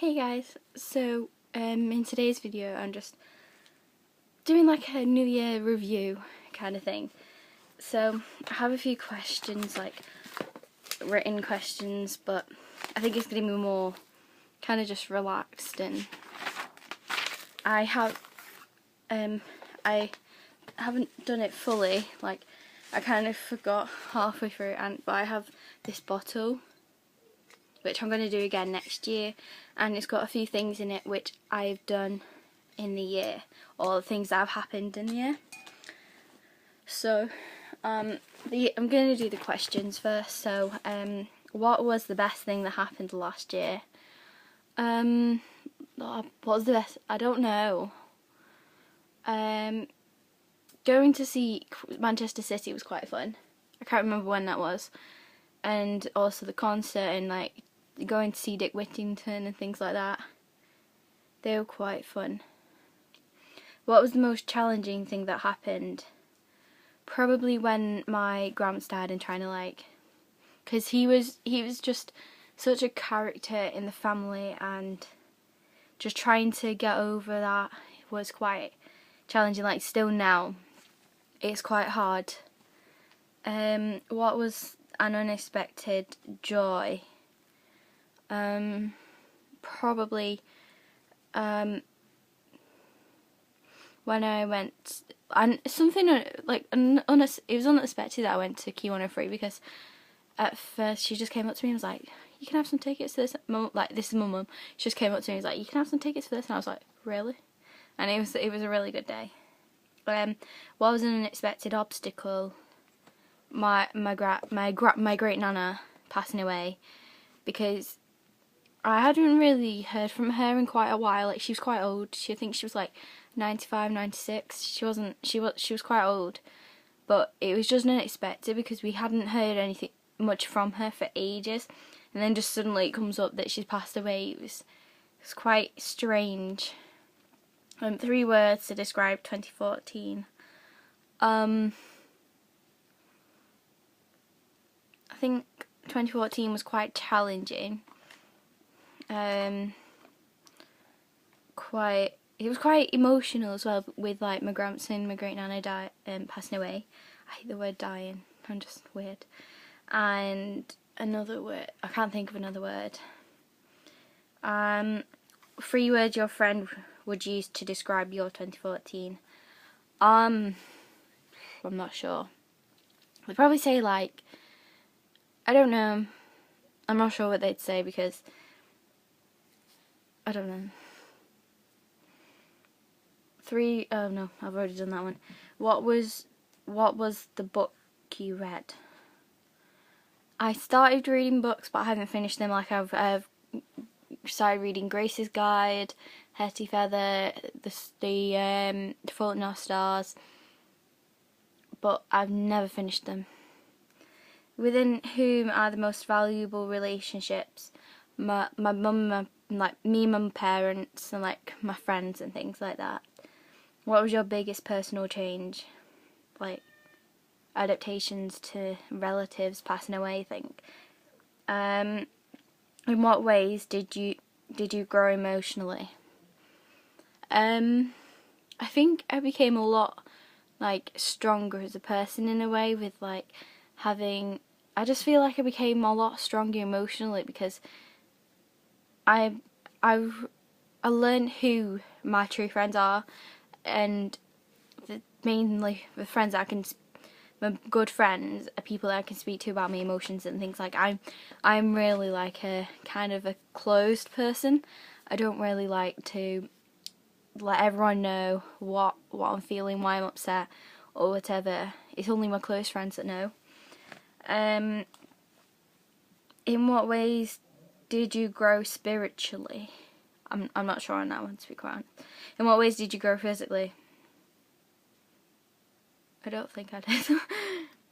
Hey guys, so in today's video I'm just doing like a New Year review kind of thing. So I have a few questions, like written questions, but I think it's going to be more kind of just relaxed, and I haven't done it fully, like I kind of forgot halfway through, but I have this bottle which I'm going to do again next year, and it's got a few things in it which I've done in the year, or things that have happened in the year. So I'm going to do the questions first. So what was the best thing that happened last year? What was the best? I don't know. Going to see Manchester City was quite fun. I can't remember when that was. And also the concert, and like going to see Dick Whittington and things like that. They were quite fun. What was the most challenging thing that happened? Probably when my gramps died, and trying to because he was just such a character in the family, and just trying to get over that was quite challenging. Like still now, it's quite hard. What was an unexpected joy? Probably when I went, and something like it was unexpected that I went to Q103, because at first she just came up to me and was like, "You can have some tickets to this." Like, this is my mum. She just came up to me and was like, "You can have some tickets for this," and I was like, "Really?" And it was a really good day. What was an unexpected obstacle? My great nana passing away, because I hadn't really heard from her in quite a while. Like, she was quite old. I think she was like 95, 96. She was quite old, but it was just unexpected because we hadn't heard anything much from her for ages, and then just suddenly it comes up that she's passed away. It was quite strange. 3 words to describe 2014. I think 2014 was quite challenging. It was quite emotional as well, with like my grandson, my great nana passing away. I hate the word dying. I'm just weird. And another word, I can't think of another word. 3 words your friend would use to describe your 2014. I'm not sure. They'd probably say like, I don't know. I'm not sure what they'd say, because I don't know. Oh no, I've already done that one. What was the book you read? I started reading books, but I haven't finished them. Like, I've started reading Grace's Guide, Hetty Feather, the Fault in Our Stars, but I've never finished them. Within whom are the most valuable relationships? My mum, like me and my parents, and like my friends and things like that. What was your biggest personal change? Like adaptations to relatives passing away, I think. In what ways did you grow emotionally? I think I became a lot like stronger as a person in a way, with like I just feel like I became a lot stronger emotionally, because I learned who my true friends are, and mainly the friends that my good friends are people that I can speak to about my emotions and things. Like, I'm really like a kind of a closed person. I don't really like to let everyone know what I'm feeling, why I'm upset, or whatever. It's only my close friends that know. In what ways did you grow spiritually? I'm not sure on that one, to be quite honest. In what ways did you grow physically? I don't think I did.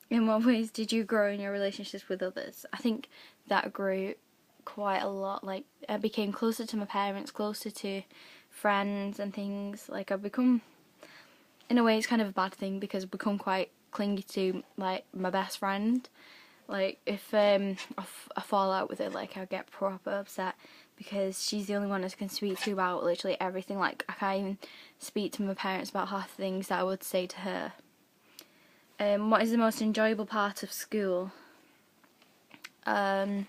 In what ways did you grow in your relationships with others? I think that grew quite a lot. Like, I became closer to my parents, closer to friends and things. Like, I've become, in a way it's kind of a bad thing, because I've become quite clingy to like my best friend. Like, if I fall out with her, like, I'll get proper upset, because she's the only one I can speak to about literally everything. Like, I can't even speak to my parents about half the things that I would say to her. What is the most enjoyable part of school? Probably,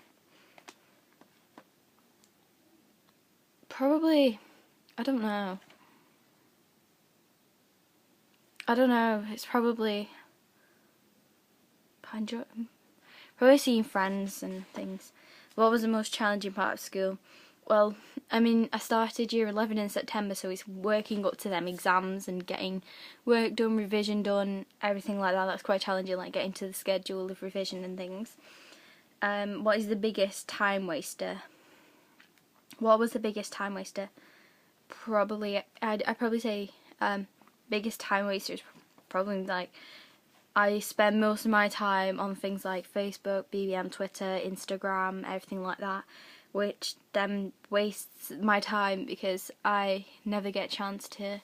I don't know. It's probably seeing friends and things. What was the most challenging part of school? Well, I mean, I started year 11 in September, so it's working up to them exams and getting work done, revision done, everything like that. That's quite challenging, like getting to the schedule of revision and things. What is the biggest time waster? What was the biggest time waster? I'd probably say biggest time waster is probably like I spend most of my time on things like Facebook, BBM, Twitter, Instagram, everything like that, which then wastes my time because I never get a chance to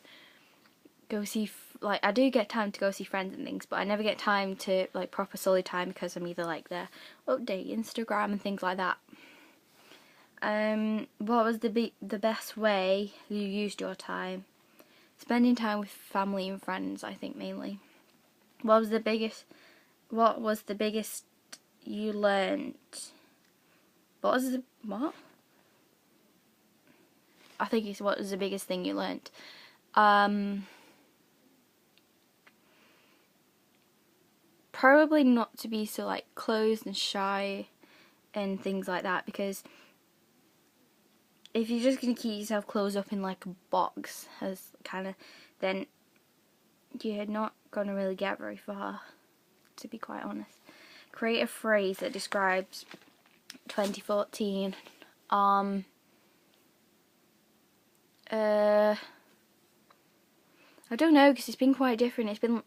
go see, like, I do get time to go see friends and things, but I never get time to, like, proper solid time because I'm either, like, the update Instagram and things like that. What was the best way you used your time? Spending time with family and friends, I think, mainly. What was the biggest you learnt? What? I think it's what was the biggest thing you learnt? Probably not to be so, like, closed and shy and things like that, because if you're just going to keep yourself closed up in, like, a box, as kind of, then you're not going to really get very far, to be quite honest. Create a phrase that describes 2014. I don't know, because it's been quite different. It's been,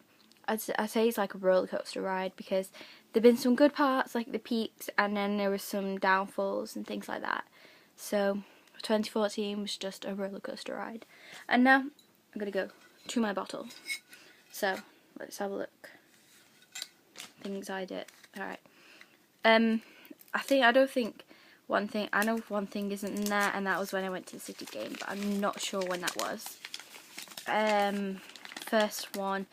I'd say it's like a roller coaster ride, because there've been some good parts, like the peaks, and then there was some downfalls and things like that. So 2014 was just a roller coaster ride. And now I'm gonna go to my bottle. So let's have a look. Things I did. Alright. I know one thing isn't in there, and that was when I went to the City game, but I'm not sure when that was. First one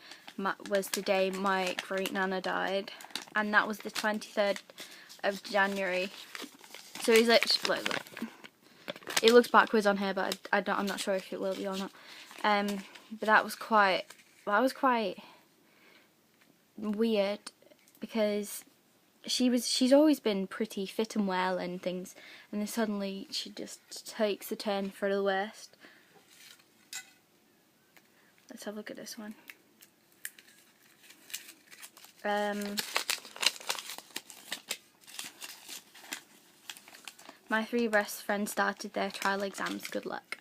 was the day my great nana died, and that was the 23rd of January. So he's like, look. It looks backwards on here, but I'm not sure if it will be or not. But that was quite weird, because she's always been pretty fit and well and things, and then suddenly she just takes a turn for the worst. Let's have a look at this one. My 3 best friends started their trial exams, good luck.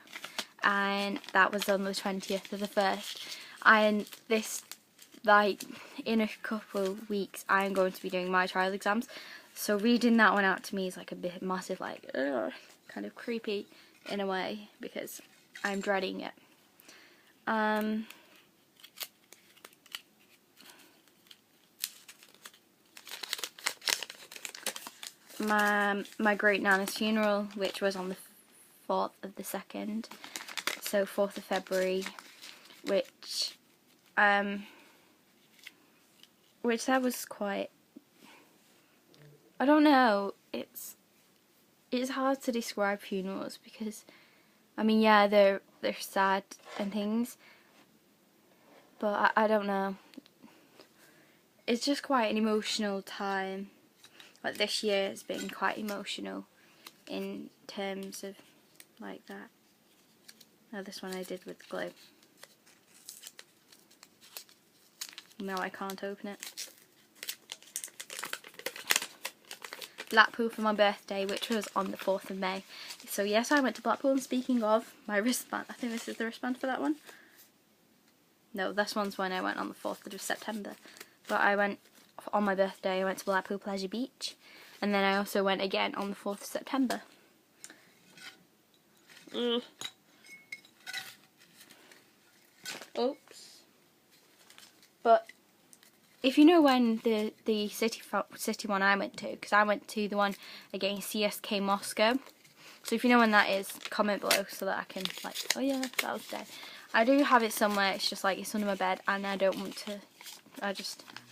And that was on the 20th of the 1st. And this, like, in a couple of weeks, I am going to be doing my trial exams. So reading that one out to me is like a bit massive, like, kind of creepy in a way, because I'm dreading it. My great nana's funeral, which was on the 4th of the 2nd, so 4th of February, which that was quite, I don't know, it's hard to describe funerals, because I mean, yeah, they're sad and things, but I don't know, it's just quite an emotional time. Like, this year has been quite emotional in terms of like that. Now this one I did with glue. No, I can't open it. Blackpool for my birthday, which was on the 4th of May. So yes, I went to Blackpool, and speaking of, my wristband, I think this is the wristband for that one. No, this one's when I went on the 4th of September. But I went, on my birthday, I went to Blackpool Pleasure Beach. And then I also went again on the 4th of September. Oops. But if you know when the city one I went to, because I went to the one against CSK Moscow, So if you know when that is, comment below so that I can like, oh yeah, that was the day. I do have it somewhere, it's just like it's under my bed and I don't want to, I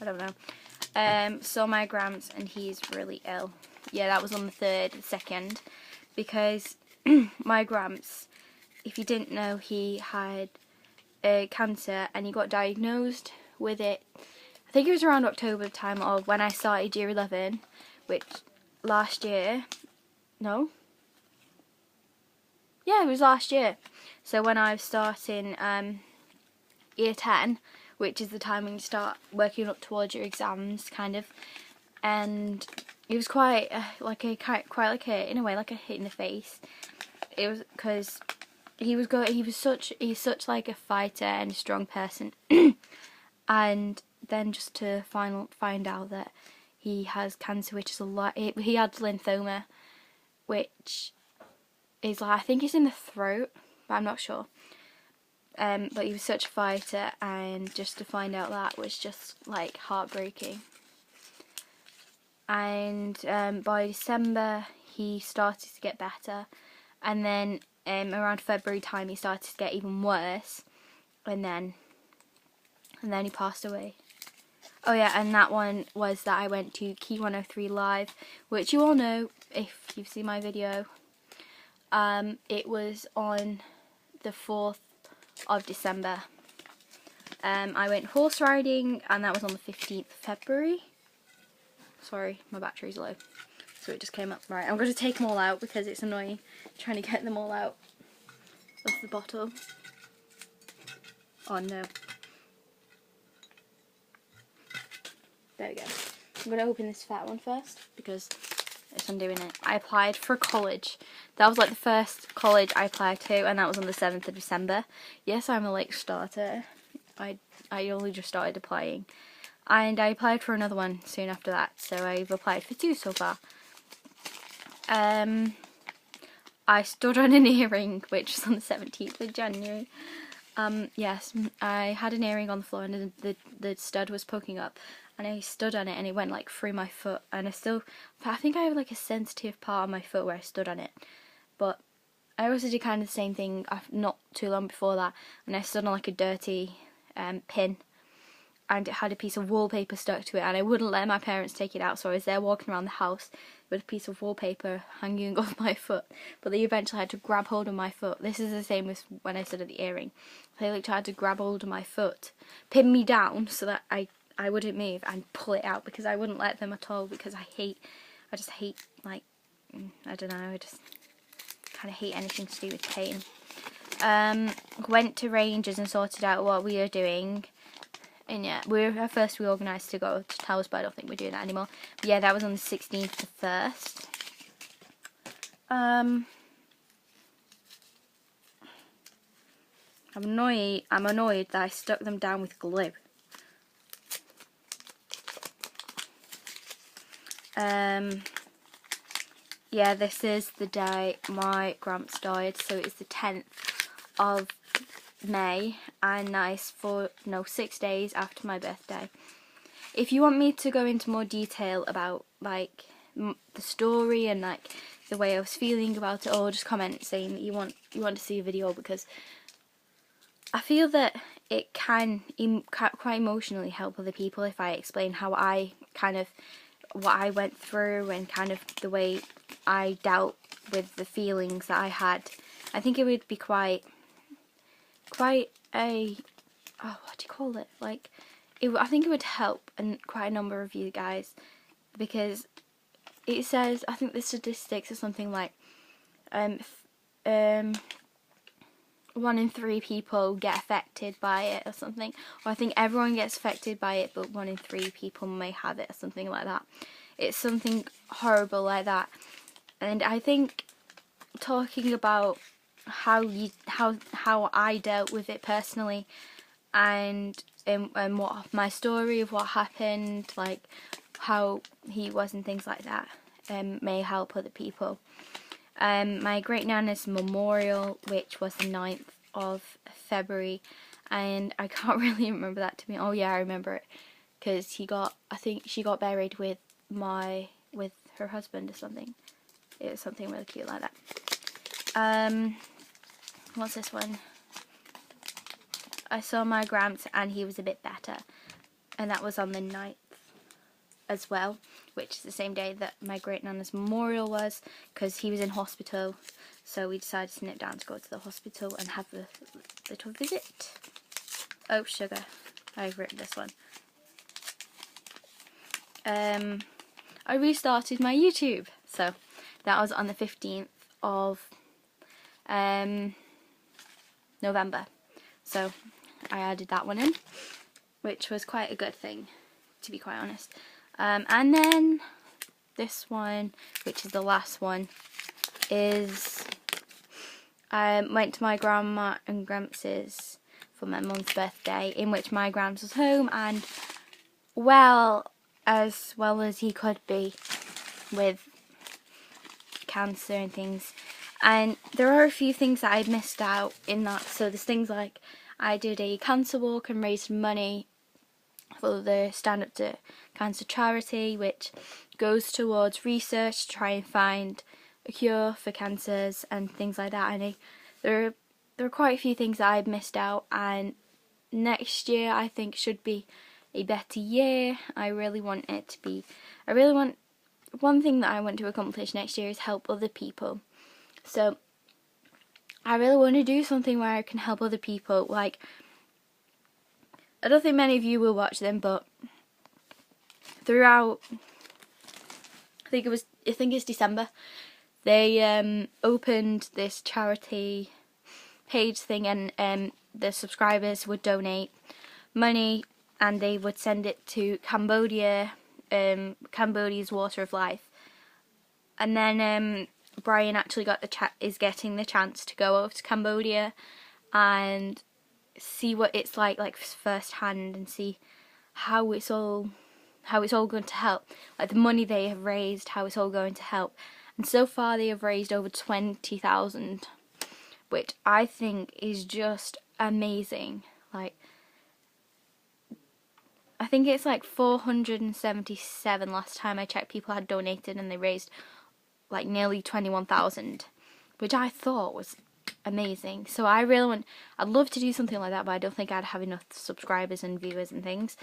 don't know. Saw my Gramps and he's really ill. Yeah, that was on the 2nd, because my Gramps, if you didn't know, he had cancer and he got diagnosed with it. I think it was around October time of when I started year 11, which last year, no? Yeah, it was last year. So when I was starting year 10, which is the time when you start working up towards your exams, kind of, and it was quite like a in a way like a hit in the face. It was because he's such like a fighter and a strong person, and then just to find out that he has cancer, which is a lot. He had lymphoma, which is like, I think it's in the throat, but I'm not sure. But he was such a fighter, and just to find out that was just like heartbreaking. And by December he started to get better, and then around February time he started to get even worse, and then he passed away. Oh yeah, and that one was that I went to Key 103 live, which you all know if you've seen my video. It was on the 4th of December. I went horse riding, and that was on the 15th of February. Sorry, my battery's low, so it just came up. Right, I'm going to take them all out because it's annoying trying to get them all out of the bottle. Oh no. There we go. I'm going to open this fat one first because it's undoing it. I applied for college. That was like the first college I applied to, and that was on the 7th of December. Yes, I'm a late starter. I only just started applying. And I applied for another one soon after that, so I've applied for 2 so far. I stood on an earring, which was on the 17th of January. Yes, I had an earring on the floor and the stud was poking up, and I stood on it and it went like through my foot, and I think I have like a sensitive part on my foot where I stood on it. But I also did kind of the same thing not too long before that, and I stood on like a dirty pin, and it had a piece of wallpaper stuck to it, and I wouldn't let my parents take it out, so I was there walking around the house with a piece of wallpaper hanging off my foot, but they eventually had to grab hold of my foot. This is the same as when I stood at the earring. They tried to grab hold of my foot, pin me down so that I wouldn't move, and pull it out, because I wouldn't let them at all, because I just hate, like, I don't know, I just kind of hate anything to do with pain. Went to Rangers and sorted out what we were doing. And yeah, at first we organised to go to Towers, but I don't think we're doing that anymore. But yeah, that was on the 16th to 1st. I'm annoyed that I stuck them down with glue. Yeah, this is the day my Gramps died, so it's the 10th of May, and that's 6 days after my birthday. If you want me to go into more detail about like the story and like the way I was feeling about it, or just comment saying that you want to see a video, because I feel that it can quite emotionally help other people if I explain how what I went through, and kind of the way I dealt with the feelings that I had. I think it would be quite a, what do you call it? Like, I think it would help quite a number of you guys, because it says, I think the statistics are something like 1 in 3 people get affected by it or something, or I think everyone gets affected by it, but 1 in 3 people may have it or something like that. It's something horrible like that. And I think talking about how I dealt with it personally, and what my story of what happened, like how he was and things like that, may help other people. My great nana's memorial, which was the 9th of February, and I can't really remember that to me. Oh yeah, I remember it, because I think she got buried with her husband or something. It was something really cute like that. What's this one? I saw my Gramps and he was a bit better, and that was on the 9th as well, which is the same day that my great nana's memorial was, because he was in hospital, so we decided to nip down to go to the hospital and have a little visit. Oh, sugar, I've written this one. I restarted my YouTube, so that was on the 15th of November, so I added that one in, which was quite a good thing, to be quite honest. And then this one, which is the last one, is I went to my grandma and Gramps' for my mum's birthday, in which my Gramps was home and as well as he could be with cancer and things. And there are a few things that I've missed out in that. So there's things like I did a cancer walk and raised money for the Stand Up to Cancer charity, which goes towards research to try and find a cure for cancers and things like that. And there are quite a few things that I've missed out, and next year I think should be a better year. I really want it to be. One thing that I want to accomplish next year is help other people. So I really want to do something where I can help other people. Like, I don't think many of you will watch them, but throughout, I think it's December, they opened this charity page thing, and the subscribers would donate money and they would send it to Cambodia, Cambodia's Water of Life. And then Brian actually is getting the chance to go over to Cambodia and see what it's like firsthand, and see how it's all going to help. Like the money they have raised, how it's all going to help. And so far they have raised over 20,000, which I think is just amazing. Like, I think it's like 477 last time I checked people had donated, and they raised like nearly 21,000, which I thought was amazing. So I'd love to do something like that, but I don't think I'd have enough subscribers and viewers and things.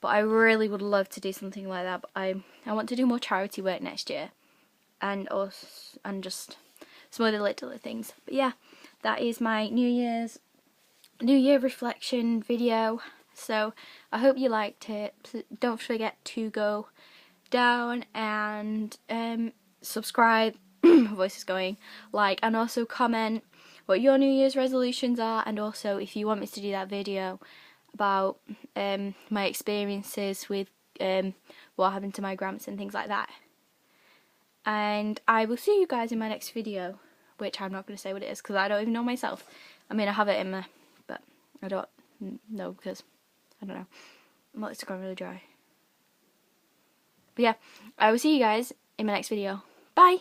But I really would love to do something like that. But I want to do more charity work next year, and just some other little things. But yeah, that is my New Year reflection video. So I hope you liked it. Don't forget to go down and subscribe, my voice is going, like, and also comment what your New Year's resolutions are, and also if you want me to do that video about my experiences with what happened to my Gramps and things like that. And I will see you guys in my next video, which I'm not going to say what it is because I don't even know myself. I mean, I have it in my, but I don't know because I don't know. My lips are going really dry. But yeah, I will see you guys in my next video. Bye!